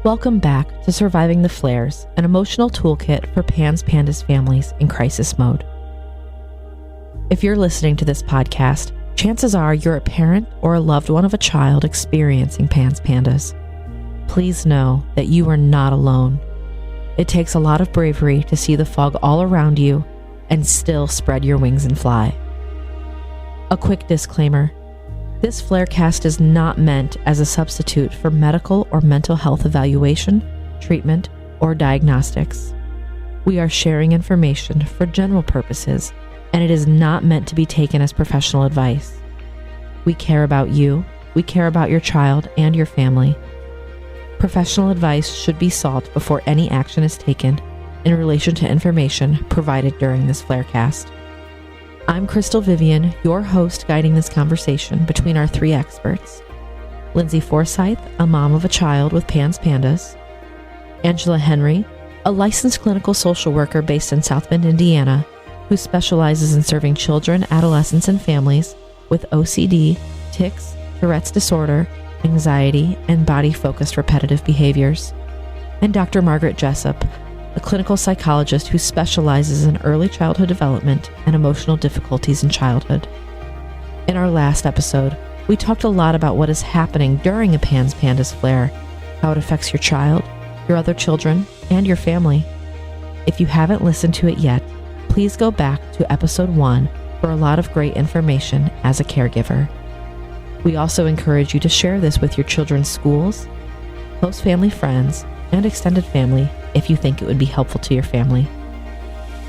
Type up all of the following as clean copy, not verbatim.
Welcome back to Surviving the Flares, an emotional toolkit for PANDAS families in crisis mode. If you're listening to this podcast, chances are you're a parent or a loved one of a child experiencing PANDAS. Please know that you are not alone. It takes a lot of bravery to see the fog all around you and still spread your wings and fly. A quick disclaimer. This Flarecast is not meant as a substitute for medical or mental health evaluation, treatment, or diagnostics. We are sharing information for general purposes, and it is not meant to be taken as professional advice. We care about you, we care about your child and your family. Professional advice should be sought before any action is taken in relation to information provided during this Flarecast. I'm Crystal Vivian, your host guiding this conversation between our three experts. Lindsay Forsyth, a mom of a child with PANDAS. Angela Henry, a licensed clinical social worker based in South Bend, Indiana, who specializes in serving children, adolescents, and families with OCD, tics, Tourette's disorder, anxiety, and body-focused repetitive behaviors. And Dr. Margaret Jessup, a clinical psychologist who specializes in early childhood development and emotional difficulties in childhood. In our last episode, we talked a lot about what is happening during a PANDAS flare, how it affects your child, your other children, and your family. If you haven't listened to it yet, please go back to episode 1 for a lot of great information as a caregiver. We also encourage you to share this with your children's schools, close family friends, and extended family if you think it would be helpful to your family.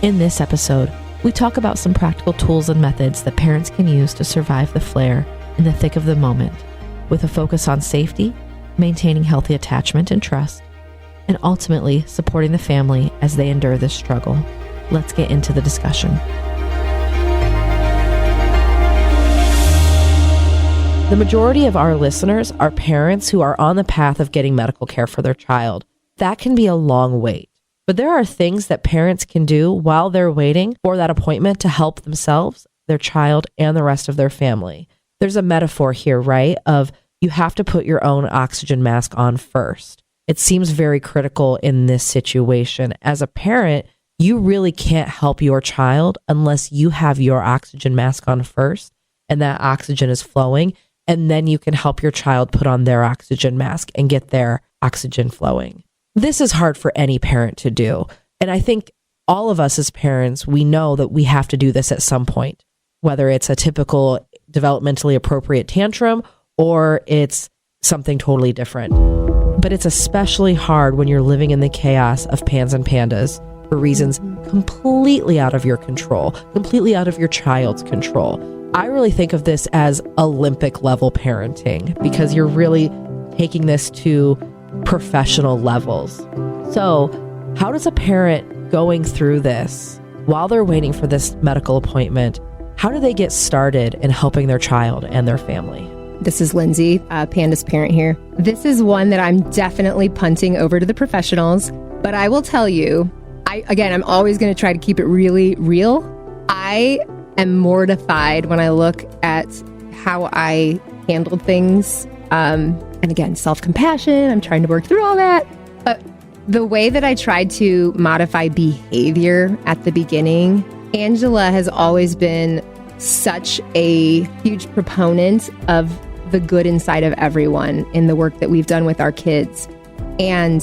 In this episode, we talk about some practical tools and methods that parents can use to survive the flare in the thick of the moment, with a focus on safety, maintaining healthy attachment and trust, and ultimately supporting the family as they endure this struggle. Let's get into the discussion. The majority of our listeners are parents who are on the path of getting medical care for their child. That can be a long wait, but there are things that parents can do while they're waiting for that appointment to help themselves, their child, and the rest of their family. There's a metaphor here, right? Of you have to put your own oxygen mask on first. It seems very critical in this situation. As a parent, you really can't help your child unless you have your oxygen mask on first and that oxygen is flowing, and then you can help your child put on their oxygen mask and get their oxygen flowing. This is hard for any parent to do. And I think all of us as parents, we know that we have to do this at some point, whether it's a typical developmentally appropriate tantrum or it's something totally different. But it's especially hard when you're living in the chaos of PANS and PANDAS for reasons completely out of your control, completely out of your child's control. I really think of this as Olympic level parenting because you're really taking this to professional levels. So, how does a parent going through this while they're waiting for this medical appointment, how do they get started in helping their child and their family? This is Lindsay, a PANDAS parent here. This is one that I'm definitely punting over to the professionals, but I will tell you, I'm always going to try to keep it really real. I am mortified when I look at how I handled things. And again, self-compassion, I'm trying to work through all that. But the way that I tried to modify behavior at the beginning, Angela has always been such a huge proponent of the good inside of everyone in the work that we've done with our kids. And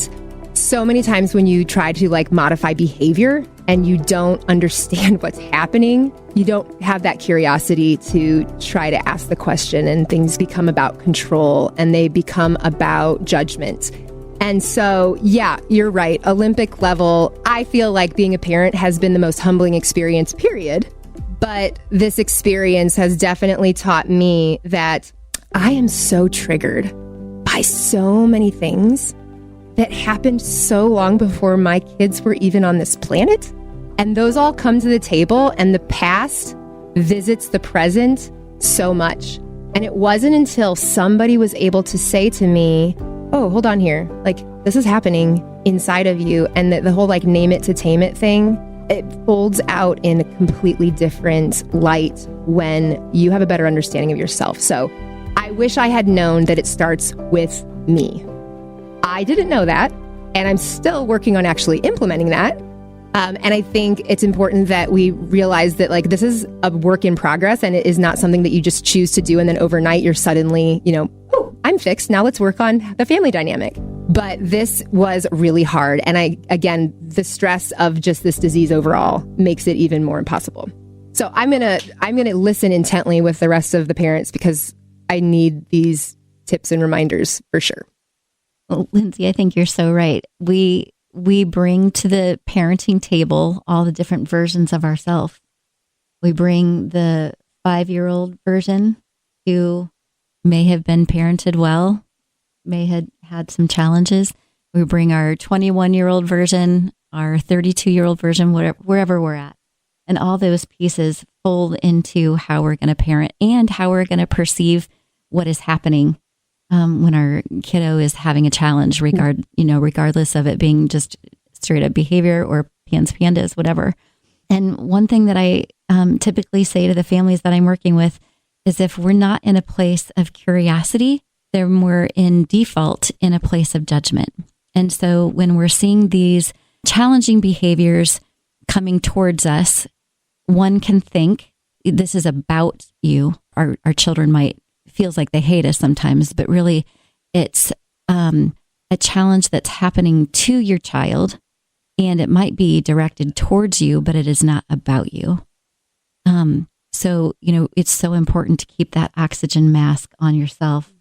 so many times when you try to modify behavior and you don't understand what's happening, you don't have that curiosity to try to ask the question, and things become about control and they become about judgment. And so, yeah, you're right. Olympic level, I feel like being a parent has been the most humbling experience, period. But this experience has definitely taught me that I am so triggered by so many things that happened so long before my kids were even on this planet. And those all come to the table, and the past visits the present so much. And it wasn't until somebody was able to say to me, oh, hold on here, this is happening inside of you. And the whole name it to tame it thing, it folds out in a completely different light when you have a better understanding of yourself. So I wish I had known that it starts with me. I didn't know that, and I'm still working on actually implementing that. And I think it's important that we realize that like this is a work in progress, and it is not something that you just choose to do and then overnight you're suddenly, oh, I'm fixed. Now let's work on the family dynamic. But this was really hard. And again, the stress of just this disease overall makes it even more impossible. So I'm gonna listen intently with the rest of the parents because I need these tips and reminders for sure. Well, Lindsay, I think you're so right. We bring to the parenting table all the different versions of ourselves. We bring the 5-year-old version who may have been parented well, may have had some challenges. We bring our 21-year-old version, our 32-year-old version, wherever we're at. And all those pieces fold into how we're going to parent and how we're going to perceive what is happening when our kiddo is having a challenge, regardless of it being just straight up behavior or PANDAS, whatever. And one thing that I typically say to the families that I'm working with is if we're not in a place of curiosity, then we're in default in a place of judgment. And so when we're seeing these challenging behaviors coming towards us, one can think this is about you. Our children feels like they hate us sometimes, but really it's a challenge that's happening to your child, and it might be directed towards you, but it is not about you. So, it's so important to keep that oxygen mask on yourself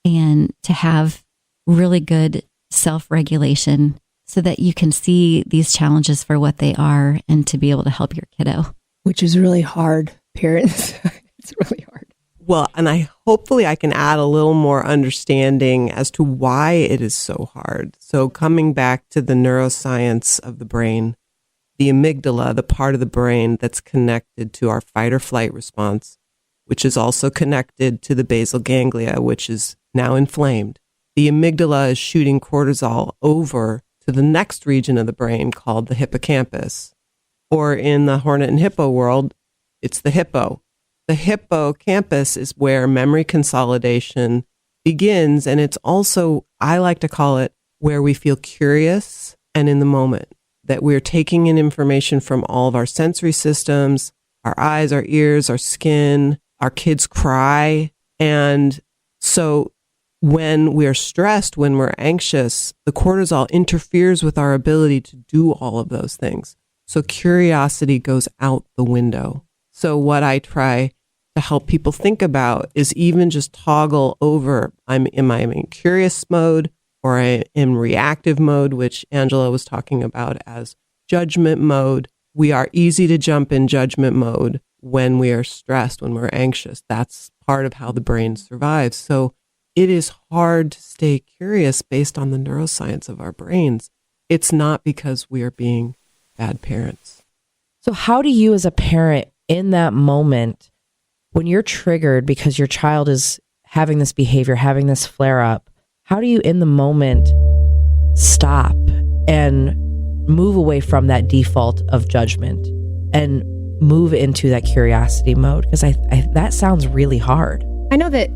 and to have really good self-regulation so that you can see these challenges for what they are and to be able to help your kiddo. Which is really hard, parents. It's really hard. Well, and hopefully I can add a little more understanding as to why it is so hard. So coming back to the neuroscience of the brain, the amygdala, the part of the brain that's connected to our fight or flight response, which is also connected to the basal ganglia, which is now inflamed. The amygdala is shooting cortisol over to the next region of the brain called the hippocampus. Or in the hornet and hippo world, it's the hippo. The hippocampus is where memory consolidation begins, and it's also, I like to call it, where we feel curious and in the moment, that we're taking in information from all of our sensory systems, our eyes, our ears, our skin, our kids cry. And so when we're stressed, when we're anxious, the cortisol interferes with our ability to do all of those things. So curiosity goes out the window. So what I try to help people think about is even just toggle over, am I in curious mode or in reactive mode, which Angela was talking about as judgment mode. We are easy to jump in judgment mode when we are stressed, when we're anxious. That's part of how the brain survives. So it is hard to stay curious based on the neuroscience of our brains. It's not because we are being bad parents. So how do you as a parent in that moment, when you're triggered because your child is having this behavior, having this flare up, how do you in the moment stop and move away from that default of judgment and move into that curiosity mode? Because I that sounds really hard. I know that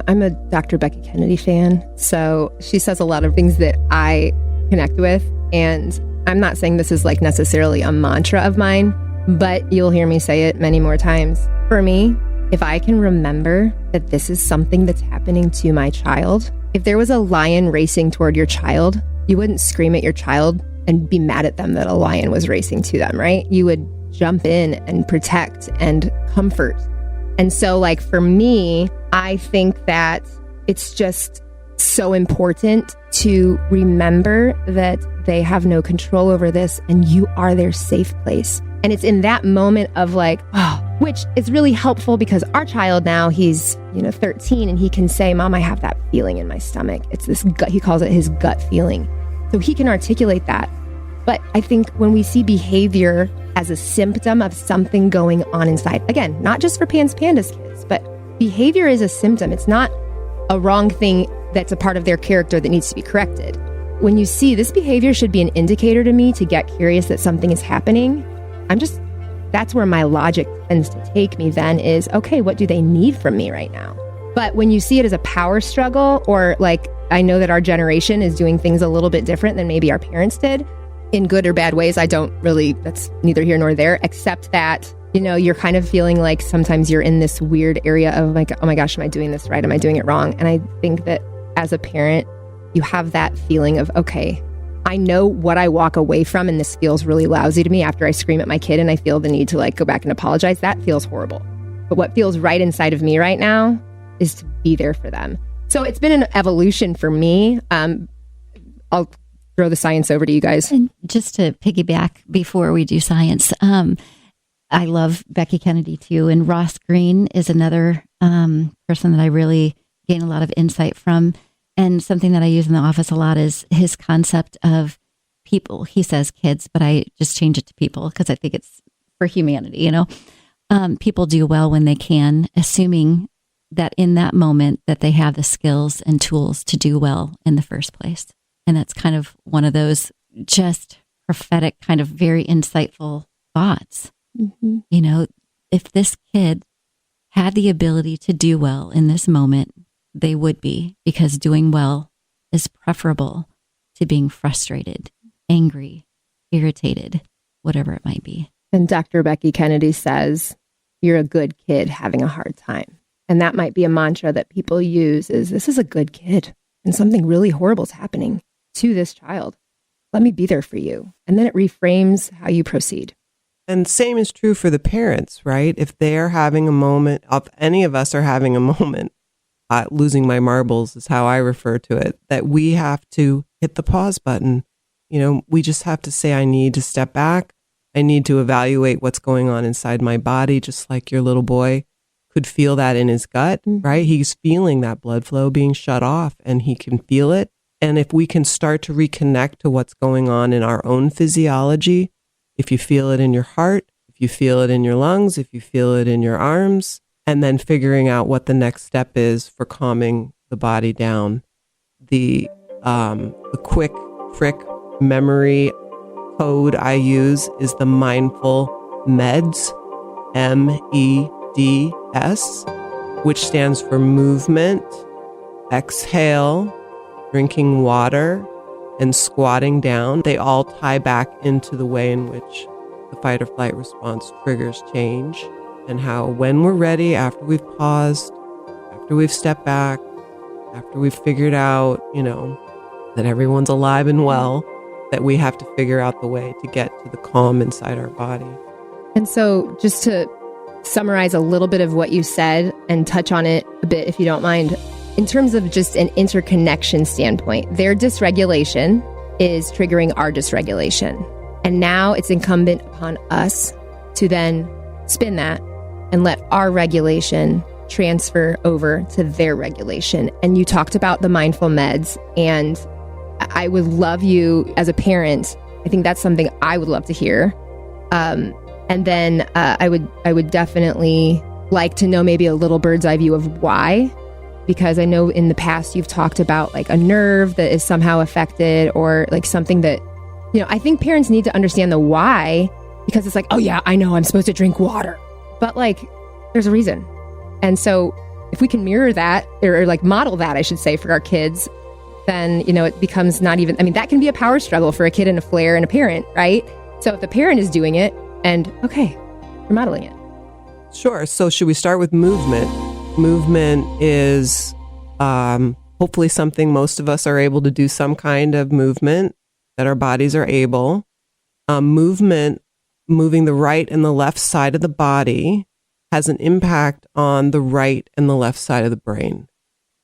I'm a Dr. Becky Kennedy fan, so she says a lot of things that I connect with, and I'm not saying this is like necessarily a mantra of mine, but you'll hear me say it many more times. For me, if I can remember that this is something that's happening to my child, if there was a lion racing toward your child, you wouldn't scream at your child and be mad at them that a lion was racing to them, right? You would jump in and protect and comfort. And so like for me, I think that it's just so important to remember that they have no control over this and you are their safe place. And it's in that moment of like, which is really helpful because our child now, he's 13 and he can say, Mom, I have that feeling in my stomach. It's this gut, he calls it his gut feeling. So he can articulate that. But I think when we see behavior as a symptom of something going on inside, again, not just for PANDAS kids, but behavior is a symptom. It's not a wrong thing that's a part of their character that needs to be corrected. When you see this behavior should be an indicator to me to get curious that something is happening, that's where my logic tends to take me then is, okay, what do they need from me right now? But when you see it as a power struggle or like I know that our generation is doing things a little bit different than maybe our parents did in good or bad ways. That's neither here nor there, except that, you're kind of feeling like sometimes you're in this weird area of like, oh my gosh, am I doing this right? Am I doing it wrong? And I think that as a parent, you have that feeling of, okay, I know what I walk away from, and this feels really lousy to me after I scream at my kid and I feel the need to like go back and apologize. That feels horrible. But what feels right inside of me right now is to be there for them. So it's been an evolution for me. I'll throw the science over to you guys. And just to piggyback before we do science, I love Becky Kennedy too. And Ross Green is another person that I really gain a lot of insight from. And something that I use in the office a lot is his concept of people. He says kids, but I just change it to people because I think it's for humanity, People do well when they can, assuming that in that moment that they have the skills and tools to do well in the first place. And that's kind of one of those just prophetic, kind of very insightful thoughts. Mm-hmm. If this kid had the ability to do well in this moment, they would be, because doing well is preferable to being frustrated, angry, irritated, whatever it might be. And Dr. Becky Kennedy says, you're a good kid having a hard time. And that might be a mantra that people use is, this is a good kid and something really horrible is happening to this child. Let me be there for you. And then it reframes how you proceed. And same is true for the parents, right? If they're having a moment, if any of us are having a moment, losing my marbles is how I refer to it, that we have to hit the pause button. We just have to say, I need to step back. I need to evaluate what's going on inside my body, just like your little boy could feel that in his gut, right? He's feeling that blood flow being shut off and he can feel it. And if we can start to reconnect to what's going on in our own physiology, if you feel it in your heart, if you feel it in your lungs, if you feel it in your arms, and then figuring out what the next step is for calming the body down. The quick frick memory code I use is the mindful MEDS, MEDS, which stands for movement, exhale, drinking water, and squatting down. They all tie back into the way in which the fight or flight response triggers change, and how when we're ready, after we've paused, after we've stepped back, after we've figured out, that everyone's alive and well, that we have to figure out the way to get to the calm inside our body. And so just to summarize a little bit of what you said and touch on it a bit, if you don't mind, in terms of just an interconnection standpoint, their dysregulation is triggering our dysregulation. And now it's incumbent upon us to then spin that and let our regulation transfer over to their regulation. And you talked about the mindful meds, and I would love you as a parent. I think that's something I would love to hear. And then I would definitely like to know maybe a little bird's eye view of why, because I know in the past you've talked about like a nerve that is somehow affected, or like something that, I think parents need to understand the why, because it's like, oh yeah, I know I'm supposed to drink water, but like there's a reason. And so if we can mirror that or like model that, I should say, for our kids, then, it becomes not even, that can be a power struggle for a kid and a flare and a parent, right? So if the parent is doing it and okay, you're modeling it. Sure. So should we start with movement? Movement is hopefully something most of us are able to do, some kind of movement that our bodies are able. Moving the right and the left side of the body has an impact on the right and the left side of the brain.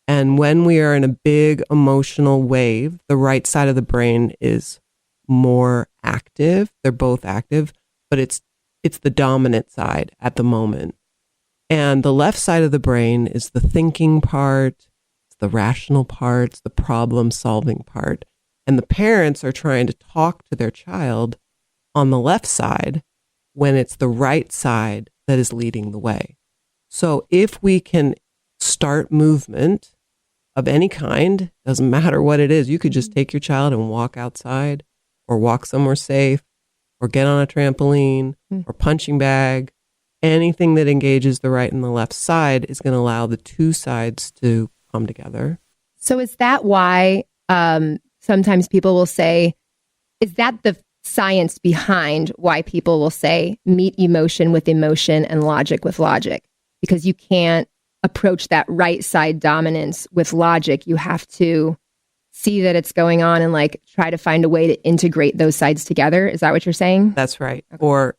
And when we are in a big emotional wave, the right side of the brain is more active. They're both active, but it's the dominant side at the moment. And the left side of the brain is the thinking part, it's the rational part, it's the problem-solving part. And the parents are trying to talk to their child on the left side when it's the right side that is leading the way. So if we can start movement of any kind, doesn't matter what it is, you could just take your child and walk outside or walk somewhere safe or get on a trampoline or punching bag. Anything that engages the right and the left side is going to allow the two sides to come together. So is that why sometimes people will say, is that the science behind why people will say meet emotion with emotion and logic with logic? Because you can't approach that right side dominance with logic. You have to see that it's going on and like try to find a way to integrate those sides together. Is that what you're saying? That's right. Okay. Or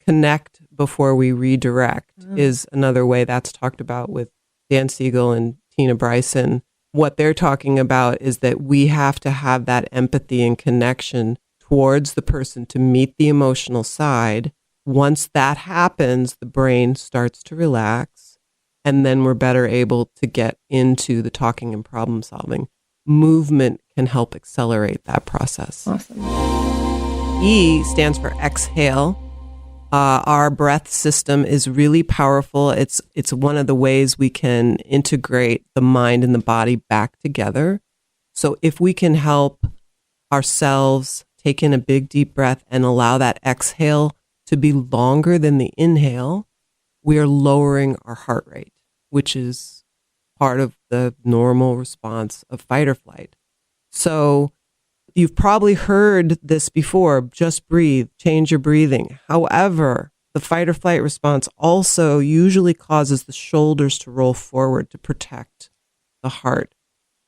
connect before we redirect is another way that's talked about with Dan Siegel and Tina Bryson. What they're talking about is that we have to have that empathy and connection towards the person to meet the emotional side. Once that happens, the brain starts to relax, and then we're better able to get into the talking and problem solving. Movement can help accelerate that process. Awesome. E stands for exhale. Our breath system is really powerful. It's one of the ways we can integrate the mind and the body back together. So if we can help ourselves take in a big deep breath and allow that exhale to be longer than the inhale, we are lowering our heart rate, which is part of the normal response of fight or flight. So you've probably heard this before, just breathe, change your breathing. However, the fight or flight response also usually causes the shoulders to roll forward to protect the heart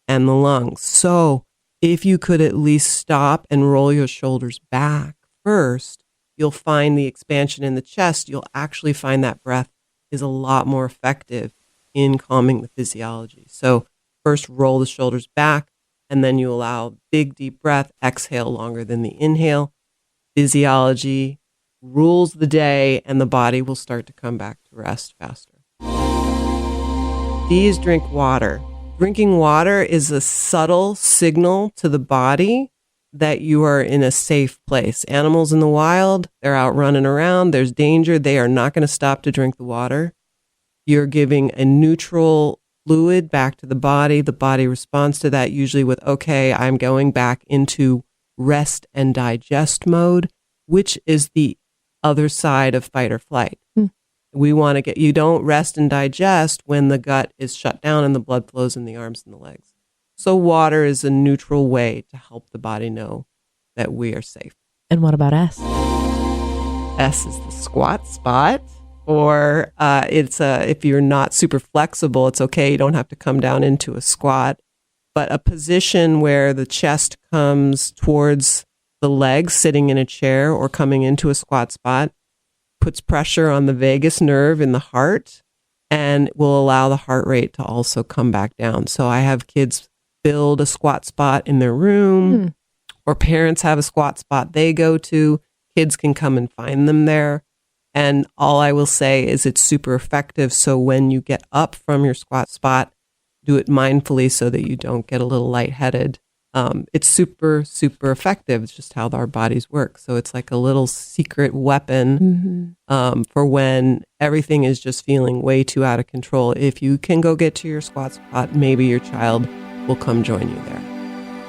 and the lungs. So if you could at least stop and roll your shoulders back first, you'll find the expansion in the chest. You'll actually find that breath is a lot more effective in calming the physiology. So first roll the shoulders back, and then you allow big, deep breath, exhale longer than the inhale. Physiology rules the day, and the body will start to come back to rest faster. D is drink water. Drinking water is a subtle signal to the body that you are in a safe place. Animals in the wild, they're out running around. There's danger. They are not going to stop to drink the water. You're giving a neutral fluid back to the body. The body responds to that usually with, okay, I'm going back into rest and digest mode, which is the other side of fight or flight. We want to get, you don't rest and digest when the gut is shut down and the blood flows in the arms and the legs. So water is a neutral way to help the body know that we are safe. And what about S? S is the squat spot. Or if you're not super flexible, it's okay. You don't have to come down into a squat. But a position where the chest comes towards the legs, sitting in a chair or coming into a squat spot, puts pressure on the vagus nerve in the heart and will allow the heart rate to also come back down. So I have kids build a squat spot in their room, or parents have a squat spot they go to. Kids can come and find them there. And all I will say is it's super effective. So when you get up from your squat spot, do it mindfully so that you don't get a little lightheaded. It's super, super effective. It's just how our bodies work. So it's like a little secret weapon for when everything is just feeling way too out of control. If you can go get to your squat spot, maybe your child will come join you there.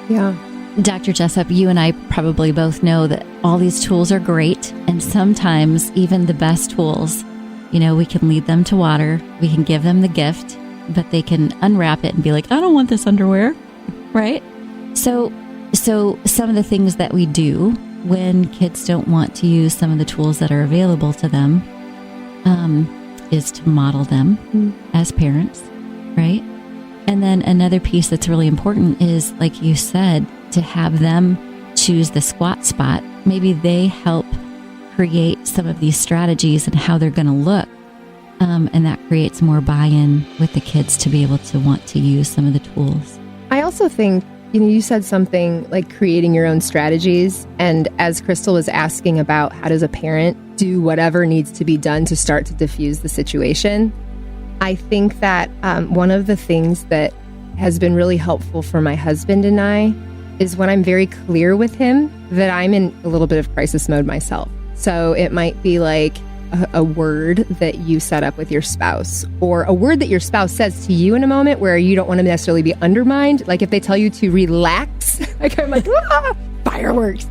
Yeah. Dr. Jessup, you and I probably both know that all these tools are great, and sometimes even the best tools, we can lead them to water, we can give them the gift, but they can unwrap it and be like, I don't want this underwear, right? So some of the things that we do when kids don't want to use some of the tools that are available to them is to model them as parents, right? And then another piece that's really important is, like you said, to have them choose the squat spot. Maybe they help create some of these strategies and how they're going to look. And that creates more buy-in with the kids to be able to want to use some of the tools. I also think, you said something like creating your own strategies. And as Crystal was asking about how does a parent do whatever needs to be done to start to diffuse the situation, I think that one of the things that has been really helpful for my husband and I is when I'm very clear with him that I'm in a little bit of crisis mode myself. So it might be like a word that you set up with your spouse, or a word that your spouse says to you in a moment where you don't want to necessarily be undermined. Like if they tell you to relax, like I'm like, fireworks.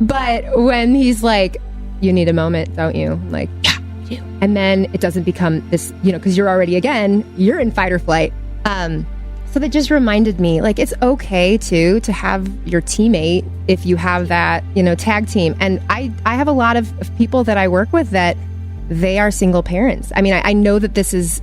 But when he's like, you need a moment, don't you? I'm like, yeah, I do. And then it doesn't become this, because you're already, again, you're in fight or flight. So that just reminded me, like, it's okay to have your teammate if you have that, tag team. And I have a lot of people that I work with that they are single parents. I mean, I know that this is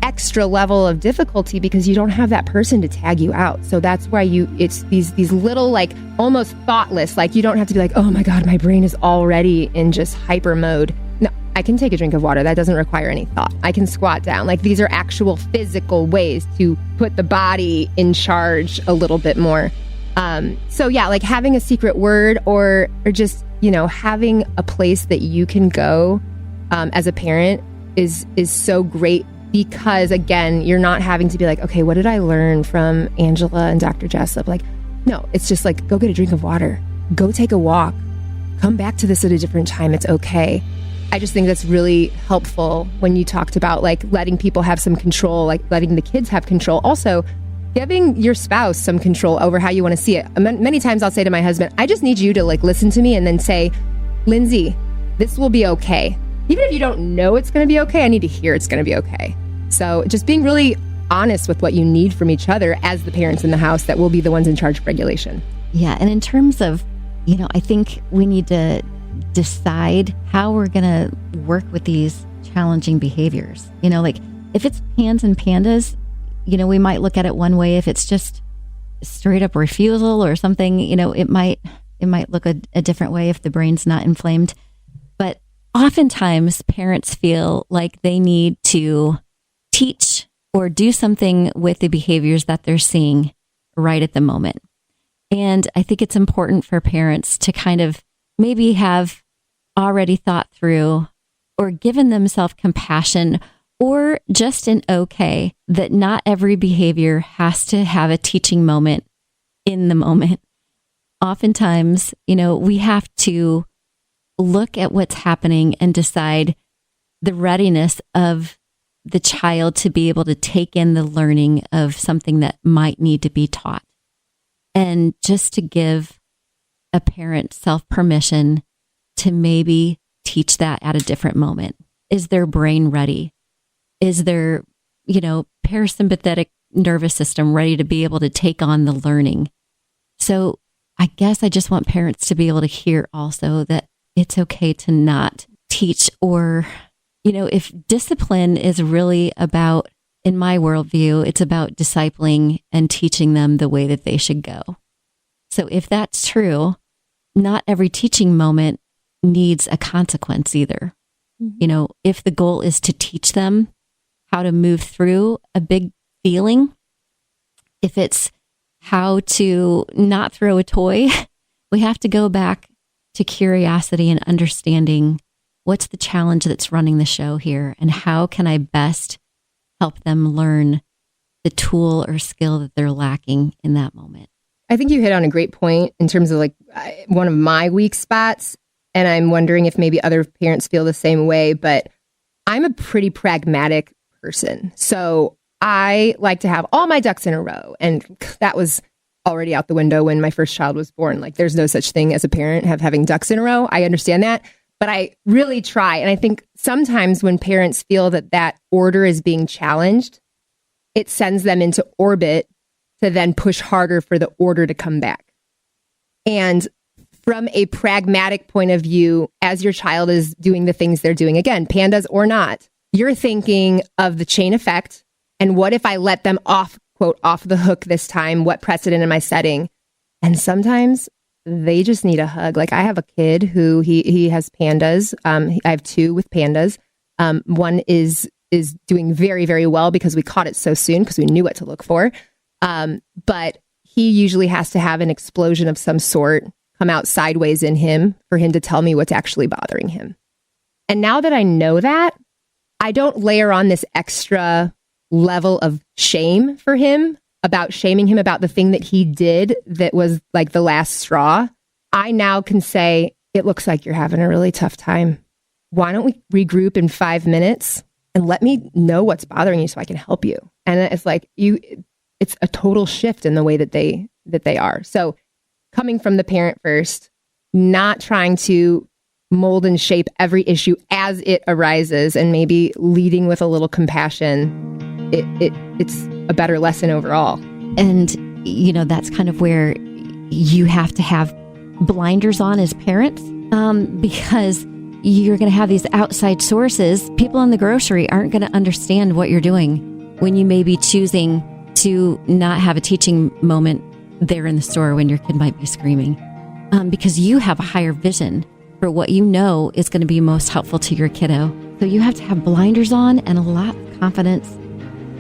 extra level of difficulty because you don't have that person to tag you out. So that's why it's these little, like, almost thoughtless, like, you don't have to be like, oh my God, my brain is already in just hyper mode. No, I can take a drink of water. That doesn't require any thought. I can squat down. Like, these are actual physical ways to put the body in charge a little bit more. So yeah, like having a secret word or just, having a place that you can go as a parent is so great. Because again, you're not having to be like, okay, what did I learn from Angela and Dr. Jessup? Like, no, it's just like, go get a drink of water, go take a walk, come back to this at a different time. It's okay. I just think that's really helpful when you talked about like letting people have some control, like letting the kids have control. Also, giving your spouse some control over how you want to see it. Many times I'll say to my husband, I just need you to like listen to me and then say, Lindsay, this will be okay. Even if you don't know it's going to be okay, I need to hear it's going to be okay. So just being really honest with what you need from each other as the parents in the house that will be the ones in charge of regulation. Yeah. And in terms of, I think we need to decide how we're going to work with these challenging behaviors. Like if it's PANS and PANDAS, we might look at it one way. If it's just straight up refusal or something, it might look a different way if the brain's not inflamed. But oftentimes parents feel like they need to teach or do something with the behaviors that they're seeing right at the moment. And I think it's important for parents to kind of maybe have already thought through or given themselves compassion or just an okay that not every behavior has to have a teaching moment in the moment. Oftentimes, we have to look at what's happening and decide the readiness of the child to be able to take in the learning of something that might need to be taught. And just to give a parent self-permission to maybe teach that at a different moment. Is their brain ready? Is their, parasympathetic nervous system ready to be able to take on the learning? So I guess I just want parents to be able to hear also that it's okay to not teach or, if discipline is really about, in my worldview, it's about discipling and teaching them the way that they should go. So if that's true, not every teaching moment needs a consequence either. Mm-hmm. If the goal is to teach them how to move through a big feeling, if it's how to not throw a toy, we have to go back to curiosity and understanding what's the challenge that's running the show here and how can I best help them learn the tool or skill that they're lacking in that moment. I think you hit on a great point in terms of like one of my weak spots. And I'm wondering if maybe other parents feel the same way, but I'm a pretty pragmatic person. So I like to have all my ducks in a row. And that was already out the window when my first child was born. Like there's no such thing as a parent having ducks in a row. I understand that, but I really try. And I think sometimes when parents feel that order is being challenged, it sends them into orbit to then push harder for the order to come back. And from a pragmatic point of view, as your child is doing the things they're doing, again, PANDAS or not, you're thinking of the chain effect. And what if I let them off the hook this time? What precedent am I setting? And sometimes they just need a hug. Like I have a kid who he has PANDAS. I have two with PANDAS. One is doing very, very well because we caught it so soon because we knew what to look for. But he usually has to have an explosion of some sort come out sideways in him for him to tell me what's actually bothering him. And now that I know that, I don't layer on this extra level of shame for him about shaming him about the thing that he did that was like the last straw. I now can say, it looks like you're having a really tough time. Why don't we regroup in 5 minutes and let me know what's bothering you so I can help you? And it's like it's a total shift in the way that they are. So coming from the parent first, not trying to mold and shape every issue as it arises and maybe leading with a little compassion it's a better lesson overall. And, that's kind of where you have to have blinders on as parents, because you're going to have these outside sources. People in the grocery aren't going to understand what you're doing when you may be choosing to not have a teaching moment there in the store when your kid might be screaming, because you have a higher vision for what you know is going to be most helpful to your kiddo. So you have to have blinders on and a lot of confidence,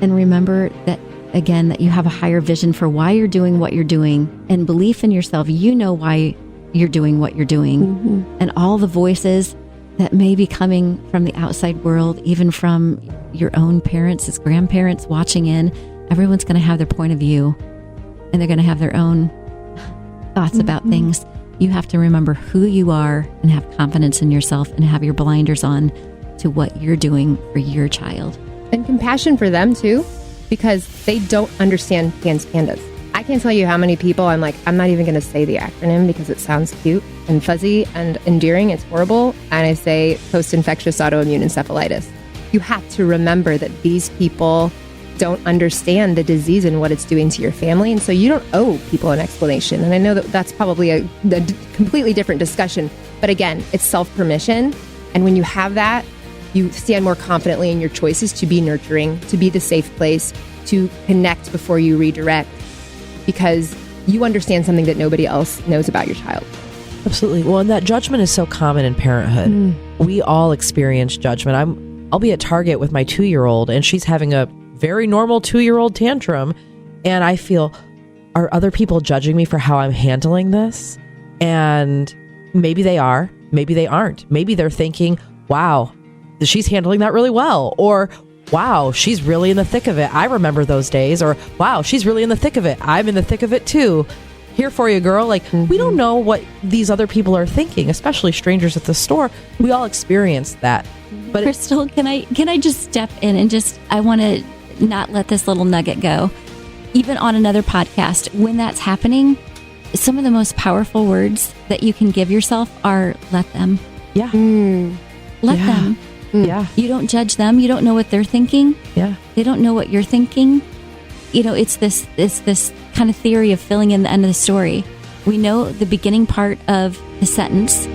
and remember that, again, that you have a higher vision for why you're doing what you're doing, and belief in yourself. You know why you're doing what you're doing, and all the voices that may be coming from the outside world, even from your own parents, as grandparents watching in. Everyone's going to have their point of view, and they're going to have their own thoughts about things. You have to remember who you are and have confidence in yourself and have your blinders on to what you're doing for your child. And compassion for them too, because they don't understand PANDAS. I can't tell you how many people I'm not even going to say the acronym because it sounds cute and fuzzy and endearing. It's horrible. And I say post-infectious autoimmune encephalitis. You have to remember that these people don't understand the disease and what it's doing to your family. And so you don't owe people an explanation. And I know that that's probably a completely different discussion. But again, it's self-permission. And when you have that, you stand more confidently in your choices to be nurturing, to be the safe place, to connect before you redirect, because you understand something that nobody else knows about your child. Absolutely. Well, and that judgment is so common in parenthood. We all experience judgment. I'll be at Target with my 2-year-old, and she's having a very normal 2-year-old tantrum, and I feel, are other people judging me for how I'm handling this? And maybe they are, maybe they aren't. Maybe they're thinking, wow, she's handling that really well, or wow, she's really in the thick of it. I remember those days. Or wow, she's really in the thick of it. I'm in the thick of it too. Here for you, girl. We don't know what these other people are thinking, especially strangers at the store. We all experience that. But Crystal, can I just step in and I want to not let this little nugget go. Even on another podcast, when that's happening, some of the most powerful words that you can give yourself are let them. Yeah. Let them. Yeah. You don't judge them. You don't know what they're thinking. Yeah. They don't know what you're thinking. It's this kind of theory of filling in the end of the story. We know the beginning part of the sentence,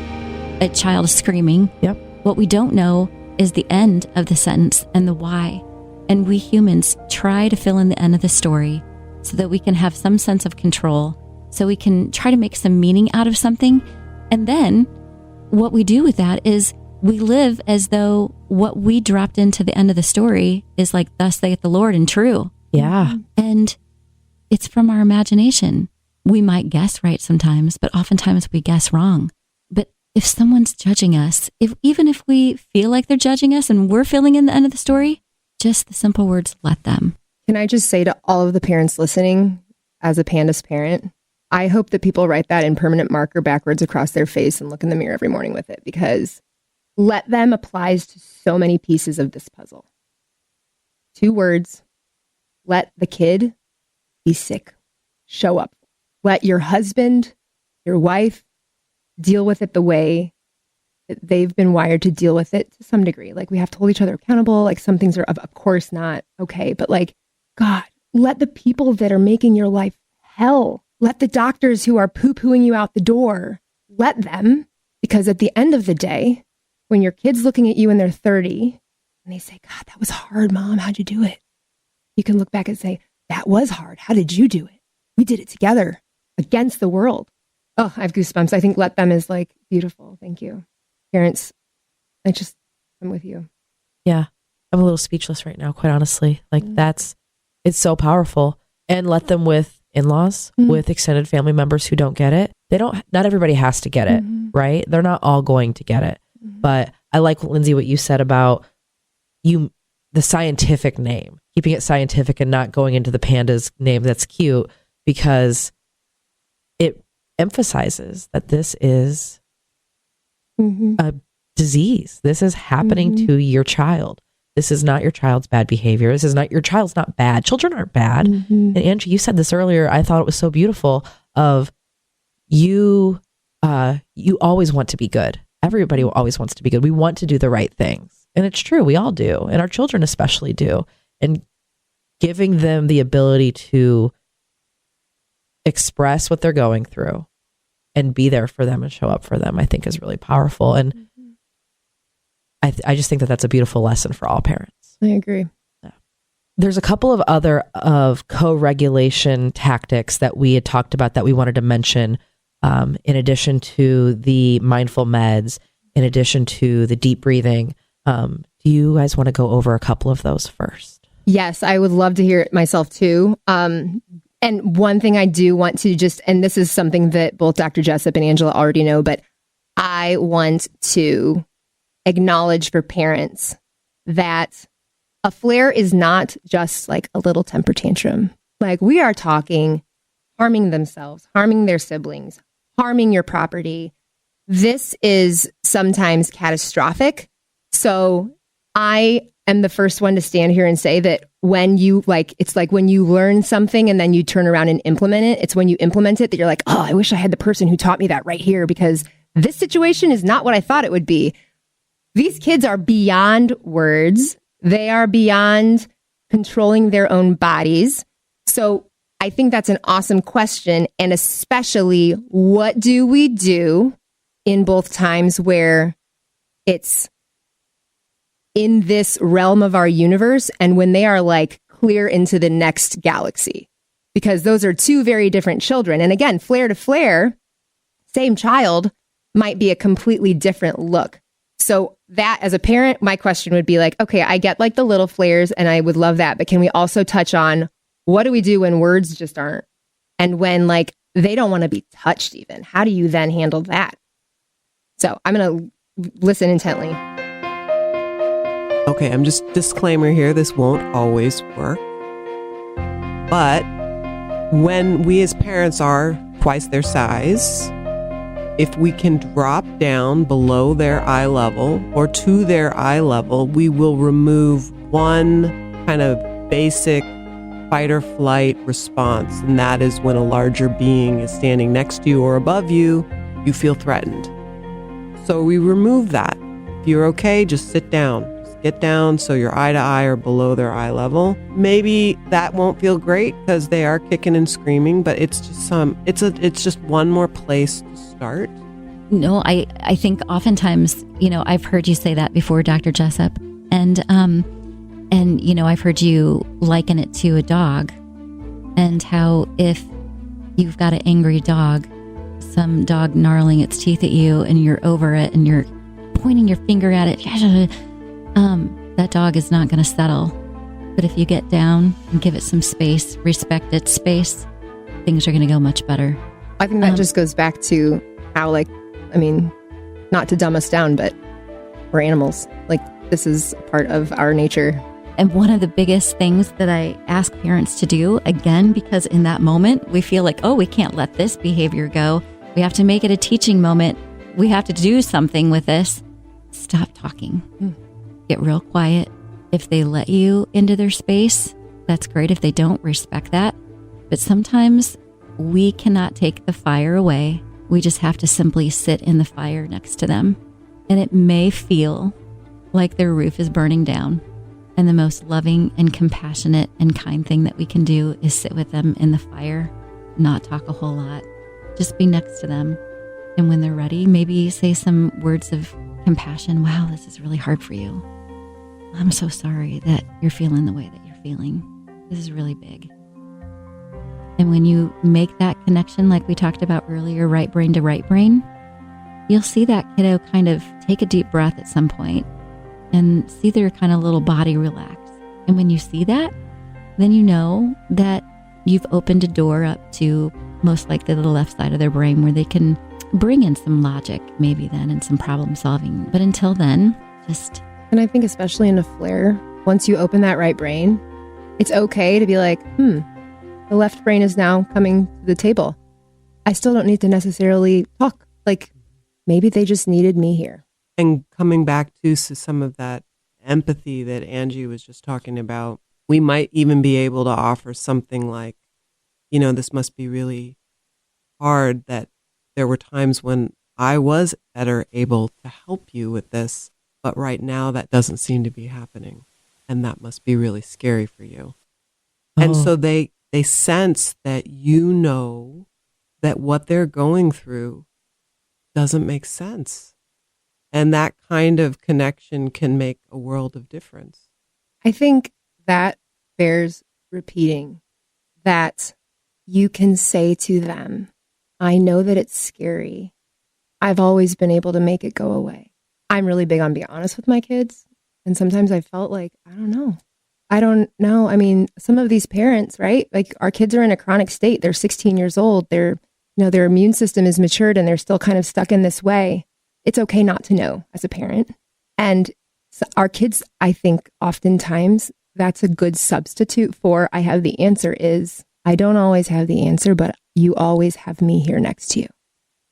a child is screaming. Yep. What we don't know is the end of the sentence and the why. And we humans try to fill in the end of the story so that we can have some sense of control, so we can try to make some meaning out of something. And then what we do with that is we live as though what we dropped into the end of the story is like, thus saith the Lord, and true. Yeah. And it's from our imagination. We might guess right sometimes, but oftentimes we guess wrong. But if someone's judging us, even if we feel like they're judging us and we're filling in the end of the story, just the simple words, let them. Can I just say to all of the parents listening, as a PANDAS parent, I hope that people write that in permanent marker backwards across their face and look in the mirror every morning with it, because let them applies to so many pieces of this puzzle. 2 words. Let the kid be sick. Show up. Let your husband, your wife, deal with it the way that they've been wired to deal with it to some degree. Like, we have to hold each other accountable. Like, some things are, of course, not okay. But God, let the people that are making your life hell, let the doctors who are poo-pooing you out the door, let them, because at the end of the day, when your kid's looking at you and they're 30 and they say, God, that was hard, Mom. How'd you do it? You can look back and say, that was hard. How did you do it? We did it together against the world. Oh, I have goosebumps. I think let them is beautiful. Thank you. Parents, I'm with you. Yeah. I'm a little speechless right now, quite honestly. It's so powerful. And let them with in-laws, with extended family members who don't get it. Not everybody has to get it, right? They're not all going to get it. But I like, Lindsay, what you said about the scientific name, keeping it scientific and not going into the PANDAS name that's cute, because it emphasizes that this is a disease. This is happening to your child. This is not your child's bad behavior. Your child's not bad. Children aren't bad. And Angie, you said this earlier. I thought it was so beautiful of you always want to be good. Everybody always wants to be good. We want to do the right things. And it's true. We all do. And our children especially do. And giving them the ability to express what they're going through and be there for them and show up for them, I think is really powerful. And I just think that that's a beautiful lesson for all parents. I agree. Yeah. There's a couple of other co-regulation tactics that we had talked about that we wanted to mention, in addition to the mindful meds, in addition to the deep breathing. Do you guys want to go over a couple of those first? Yes, I would love to hear it myself too. And one thing I do want to just, and this is something that both Dr. Jessup and Angela already know, but I want to acknowledge for parents that a flare is not just like a little temper tantrum. Like, we are talking harming themselves, harming their siblings, harming your property. This is sometimes catastrophic. So I am the first one to stand here and say that when you it's like when you learn something and then you turn around and implement it, it's when you implement it that you're like, oh, I wish I had the person who taught me that right here, because this situation is not what I thought it would be. These kids are beyond words. They are beyond controlling their own bodies. So I think that's an awesome question. And especially, what do we do in both times where it's in this realm of our universe and when they are like clear into the next galaxy? Because those are two very different children. And again, flare to flare, same child, might be a completely different look. So that, as a parent, my question would be like, okay, I get like the little flares and I would love that, but can we also touch on what do we do when words just aren't? And when like they don't want to be touched even? How do you then handle that? So I'm going to listen intently. Okay, I'm just disclaimer here. This won't always work. But when we as parents are twice their size, if we can drop down below their eye level or to their eye level, we will remove one kind of basic fight or flight response. And that is when a larger being is standing next to you or above you, you feel threatened. So we remove that. If you're okay, just sit down. Just get down so you're eye to eye or below their eye level. Maybe that won't feel great because they are kicking and screaming, but it's just it's just one more place to start. No, I think oftentimes, I've heard you say that before, Dr. Jessup, and I've heard you liken it to a dog, and how if you've got an angry dog, some dog gnarling its teeth at you, and you're over it, and you're pointing your finger at it, that dog is not going to settle. But if you get down and give it some space, respect its space, things are going to go much better. I think that just goes back to how, not to dumb us down, but we're animals. Like, this is part of our nature. And one of the biggest things that I ask parents to do, again, because in that moment, we feel like, oh, we can't let this behavior go. We have to make it a teaching moment. We have to do something with this. Stop talking. Get real quiet. If they let you into their space, that's great. If they don't, respect that. But sometimes we cannot take the fire away. We just have to simply sit in the fire next to them. And it may feel like their roof is burning down. And the most loving and compassionate and kind thing that we can do is sit with them in the fire, not talk a whole lot, just be next to them. And when they're ready, maybe say some words of compassion. Wow, this is really hard for you. I'm so sorry that you're feeling the way that you're feeling. This is really big. And when you make that connection, like we talked about earlier, right brain to right brain, you'll see that kiddo kind of take a deep breath at some point and see their kind of little body relax. And when you see that, then you know that you've opened a door up to most likely the left side of their brain where they can bring in some logic maybe then and some problem solving. But until then, just... And I think especially in a flare, once you open that right brain, it's okay to be like, the left brain is now coming to the table. I still don't need to necessarily talk. Like, maybe they just needed me here. And coming back to some of that empathy that Angie was just talking about, we might even be able to offer something like, this must be really hard that there were times when I was better able to help you with this, but right now that doesn't seem to be happening. And that must be really scary for you. And so they sense that you know that what they're going through doesn't make sense. And that kind of connection can make a world of difference. I think that bears repeating, that you can say to them, I know that it's scary. I've always been able to make it go away. I'm really big on being honest with my kids. And sometimes I felt like, I don't know. I mean, some of these parents, right? Like our kids are in a chronic state. They're 16 years old. Their immune system is matured and they're still kind of stuck in this way. It's okay not to know as a parent. And so our kids, I think oftentimes that's a good substitute for I have the answer is I don't always have the answer, but you always have me here next to you.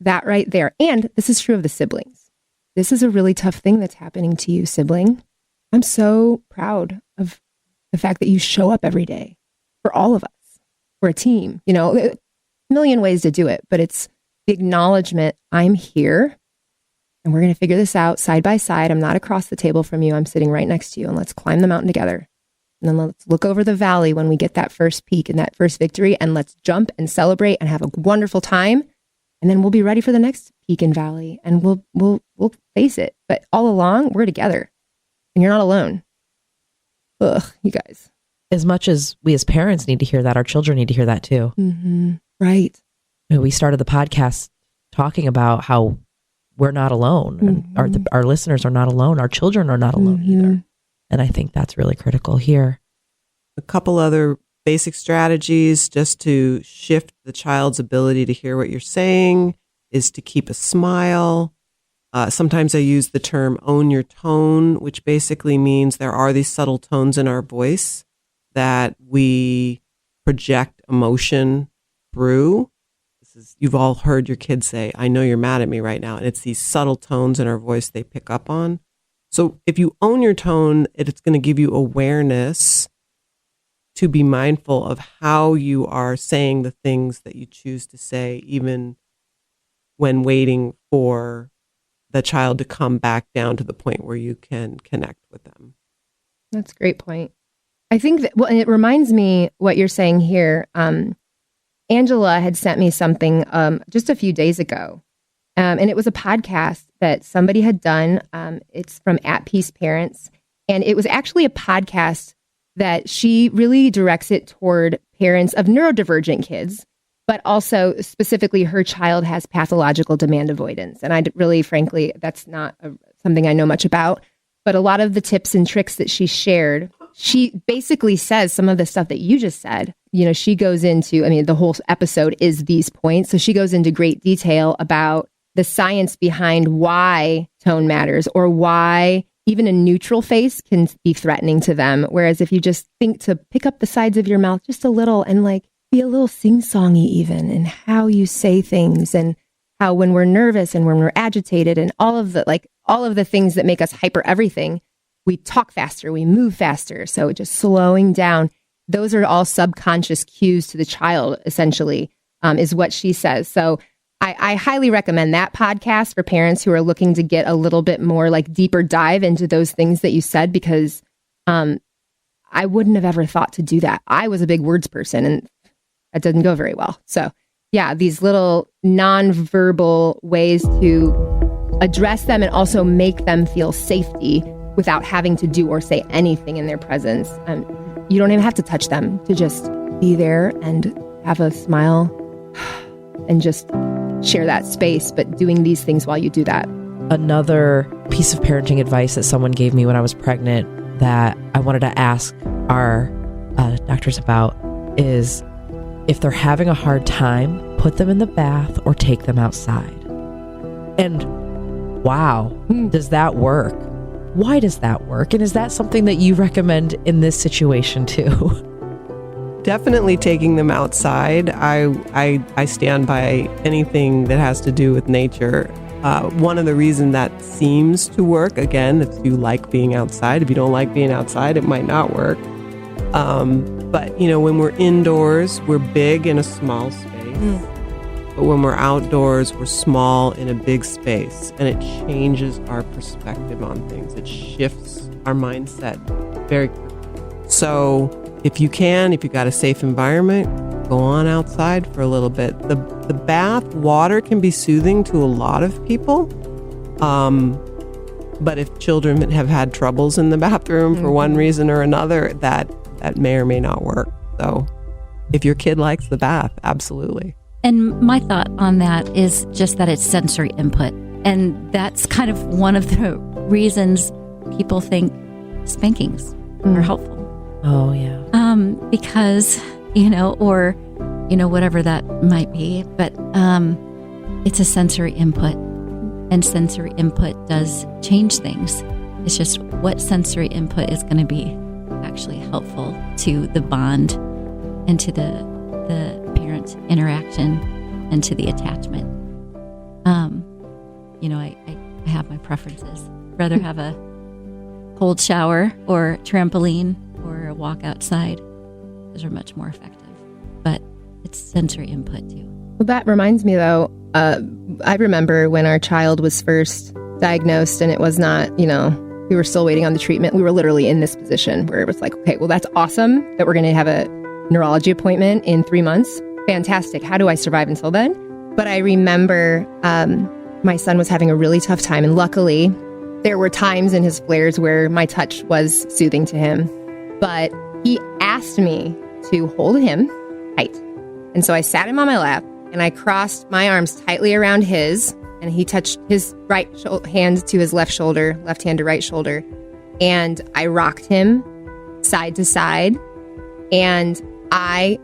That right there. And this is true of the siblings. This is a really tough thing that's happening to you, sibling. I'm so proud of the fact that you show up every day for all of us. We're a team, a million ways to do it, but it's the acknowledgement I'm here and we're going to figure this out side by side. I'm not across the table from you. I'm sitting right next to you and let's climb the mountain together. And then let's look over the valley when we get that first peak and that first victory and let's jump and celebrate and have a wonderful time. And then we'll be ready for the next peak and valley and we'll face it. But all along, we're together and you're not alone. Ugh, you guys. As much as we as parents need to hear that, our children need to hear that too. Mm-hmm. Right. We started the podcast talking about how we're not alone. Mm-hmm. And our listeners are not alone. Our children are not alone either. And I think that's really critical here. A couple other basic strategies just to shift the child's ability to hear what you're saying is to keep a smile. Sometimes I use the term own your tone, which basically means there are these subtle tones in our voice that we project emotion through. You've all heard your kids say, I know you're mad at me right now. And it's these subtle tones in our voice they pick up on. So if you own your tone, it's going to give you awareness to be mindful of how you are saying the things that you choose to say, even when waiting for the child to come back down to the point where you can connect with them. That's a great point. I think that, and it reminds me what you're saying here. Angela had sent me something just a few days ago. And it was a podcast that somebody had done. It's from At Peace Parents. And it was actually a podcast that she really directs it toward parents of neurodivergent kids, but also specifically her child has pathological demand avoidance. And I really, frankly, that's not something I know much about. But a lot of the tips and tricks that she shared, she basically says some of the stuff that you just said. She goes into, the whole episode is these points. So she goes into great detail about the science behind why tone matters or why even a neutral face can be threatening to them. Whereas if you just think to pick up the sides of your mouth just a little and be a little sing-songy even in how you say things and how when we're nervous and when we're agitated and all of the things that make us hyper everything, we talk faster, we move faster. So just slowing down, those are all subconscious cues to the child, essentially, is what she says. So I highly recommend that podcast for parents who are looking to get a little bit more deeper dive into those things that you said, because I wouldn't have ever thought to do that. I was a big words person and that didn't go very well. So yeah, these little nonverbal ways to address them and also make them feel safety without having to do or say anything in their presence. You don't even have to touch them, to just be there and have a smile and just share that space, but doing these things while you do that. Another piece of parenting advice that someone gave me when I was pregnant that I wanted to ask our doctors about is if they're having a hard time, put them in the bath or take them outside. And wow, does that work? Why does that work? And is that something that you recommend in this situation too? Definitely taking them outside. I stand by anything that has to do with nature. One of the reasons that seems to work, again, if you like being outside, if you don't like being outside, it might not work. But, when we're indoors, we're big in a small space. But when we're outdoors, we're small in a big space. And it changes our perspective on things. It shifts our mindset very quickly. So if you can, if you got a safe environment, go on outside for a little bit. The bath water can be soothing to a lot of people. But if children have had troubles in the bathroom for one reason or another, that may or may not work. So if your kid likes the bath, absolutely. And my thought on that is just that it's sensory input. And that's kind of one of the reasons people think spankings are helpful. Oh, yeah. Because, or, whatever that might be. But it's a sensory input. And sensory input does change things. It's just what sensory input is going to be actually helpful to the bond and to the parent interaction and to the attachment. I have my preferences. Rather have a cold shower or trampoline or a walk outside. Those are much more effective. But it's sensory input too. Well, that reminds me though, I remember when our child was first diagnosed and it was not, we were still waiting on the treatment. We were literally in this position where it was like, okay, well, that's awesome that we're going to have a neurology appointment in 3 months. Fantastic. How do I survive until then? But I remember my son was having a really tough time. And luckily, there were times in his flares where my touch was soothing to him. But he asked me to hold him tight. And so I sat him on my lap and I crossed my arms tightly around his. And he touched his right hand to his left shoulder, left hand to right shoulder. And I rocked him side to side. And I